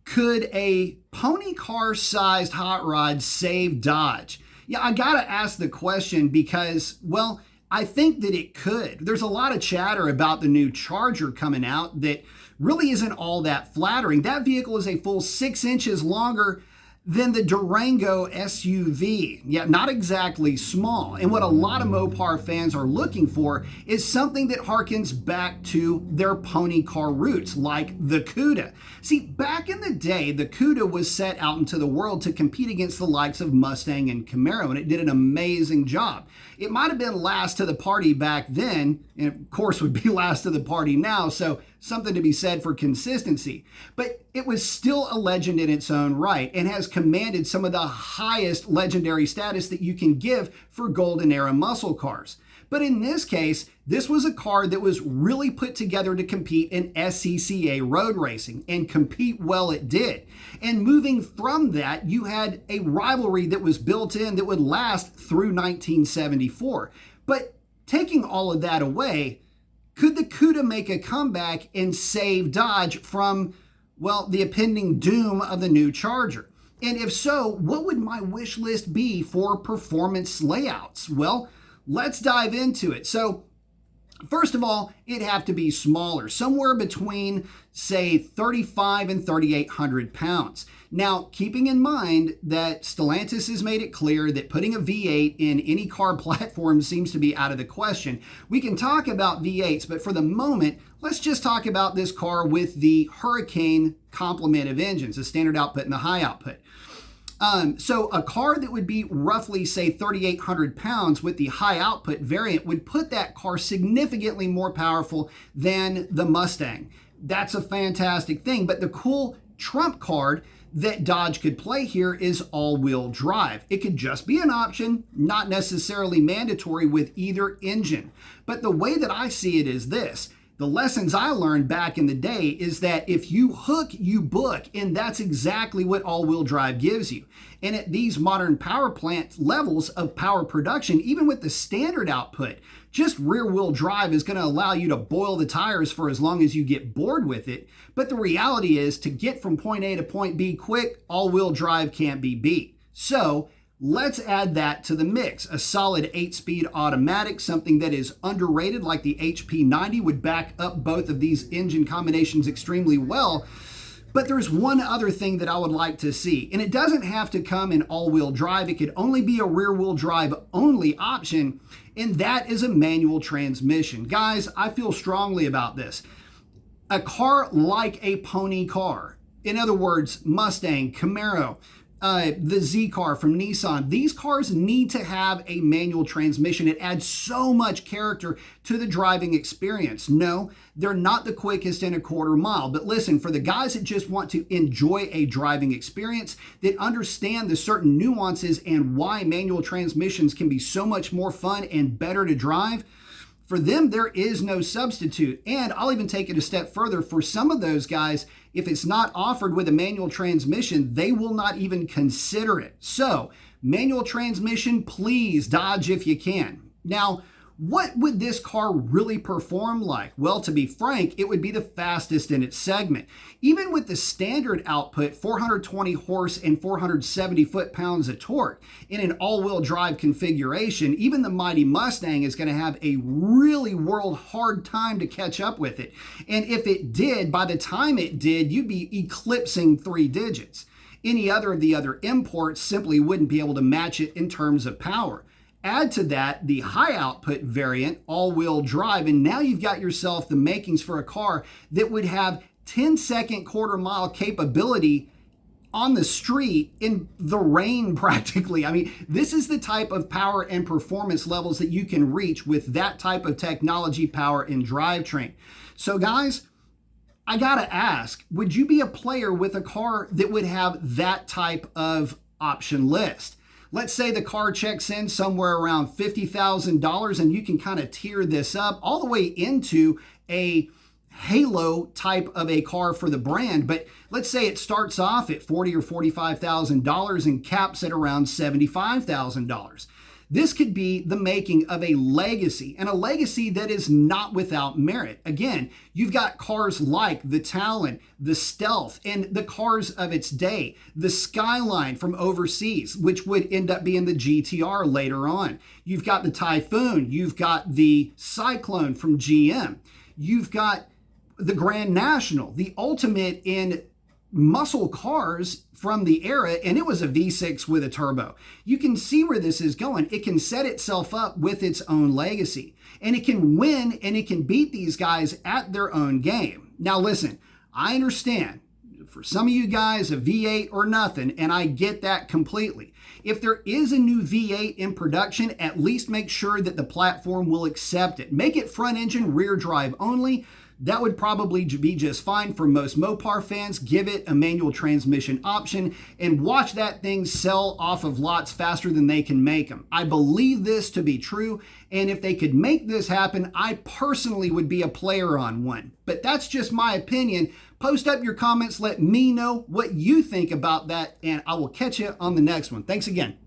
Could a pony car sized hot rod save Dodge? Yeah, I gotta ask the question because, well, I think that it could. There's a lot of chatter about the new Charger coming out that really isn't all that flattering. That vehicle is a full 6 inches longer than the Durango SUV. Yeah, not exactly small. And what a lot of Mopar fans are looking for is something that harkens back to their pony car roots, like the Cuda. See, back in the day, the Cuda was set out into the world to compete against the likes of Mustang and Camaro, and it did an amazing job. It might have been last to the party back then, and of course would be last to the party now, so something to be said for consistency. But it was still a legend in its own right and has commanded some of the highest legendary status that you can give for golden era muscle cars. But in this case, this was a car that was really put together to compete in SCCA road racing, and compete well it did. And moving from that, you had a rivalry that was built in that would last through 1974. But taking all of that away, could the Cuda make a comeback and save Dodge from, well, the impending doom of the new Charger? And if so, what would my wish list be for performance layouts? Well, let's dive into it. So, first of all, it'd have to be smaller, somewhere between, say, 3,500 and 3,800 pounds. Now, keeping in mind that Stellantis has made it clear that putting a V8 in any car platform seems to be out of the question. We can talk about V8s, but for the moment, let's just talk about this car with the Hurricane complement of engines, the standard output and the high output. So a car that would be roughly, say, 3,800 pounds with the high output variant would put that car significantly more powerful than the Mustang. That's a fantastic thing. But the cool trump card that Dodge could play here is all-wheel drive. It could just be an option, not necessarily mandatory with either engine. But the way that I see it is this. The lessons I learned back in the day is that if you hook, you book, and that's exactly what all-wheel drive gives you. And at these modern power plant levels of power production, even with the standard output, just rear-wheel drive is going to allow you to boil the tires for as long as you get bored with it. But the reality is, to get from point A to point B quick, all-wheel drive can't be beat. So let's add that to the mix. A solid 8-speed automatic, something that is underrated, like the HP90, would back up both of these engine combinations extremely well. But there's one other thing that I would like to see, and it doesn't have to come in all-wheel drive. It could only be a rear-wheel drive only option, and that is a manual transmission. Guys, I feel strongly about this. A car like a pony car, in other words, Mustang, Camaro, the Z car from Nissan, these cars need to have a manual transmission. It adds so much character to the driving experience. No, they're not the quickest in a quarter mile, but listen, for the guys that just want to enjoy a driving experience, that understand the certain nuances and why manual transmissions can be so much more fun and better to drive, for them, there is no substitute. And I'll even take it a step further. For some of those guys, if it's not offered with a manual transmission, they will not even consider it. So, manual transmission, please, Dodge if you can. Now, what would this car really perform like? Well, to be frank, it would be the fastest in its segment. Even with the standard output, 420 horse and 470 foot-pounds of torque, in an all-wheel drive configuration, even the mighty Mustang is going to have a really world hard time to catch up with it. And if it did, by the time it did, you'd be eclipsing 3 digits. Any other of the other imports simply wouldn't be able to match it in terms of power. Add to that the high output variant, all-wheel drive, and now you've got yourself the makings for a car that would have 10-second quarter-mile capability on the street in the rain practically. I mean, this is the type of power and performance levels that you can reach with that type of technology, power, and drivetrain. So guys, I gotta ask, would you be a player with a car that would have that type of option list? Let's say the car checks in somewhere around $50,000 and you can kind of tier this up all the way into a halo type of a car for the brand. But let's say it starts off at $40,000 or $45,000 and caps at around $75,000. This could be the making of a legacy, and a legacy that is not without merit. Again, you've got cars like the Talon, the Stealth, and the cars of its day, the Skyline from overseas, which would end up being the GTR later on. You've got the Typhoon, you've got the Cyclone from GM, you've got the Grand National, the ultimate in muscle cars from the era, and it was a V6 with a turbo. You can see where this is going. It can set itself up with its own legacy, and it can win and it can beat these guys at their own game. Now listen, I understand for some of you guys a V8 or nothing, and I get that completely. If there is a new V8 in production, at least make sure that the platform will accept it. Make it front engine, rear drive only. That would probably be just fine for most Mopar fans. Give it a manual transmission option and watch that thing sell off of lots faster than they can make them. I believe this to be true, and if they could make this happen, I personally would be a player on one. But that's just my opinion. Post up your comments, let me know what you think about that, and I will catch you on the next one. Thanks again.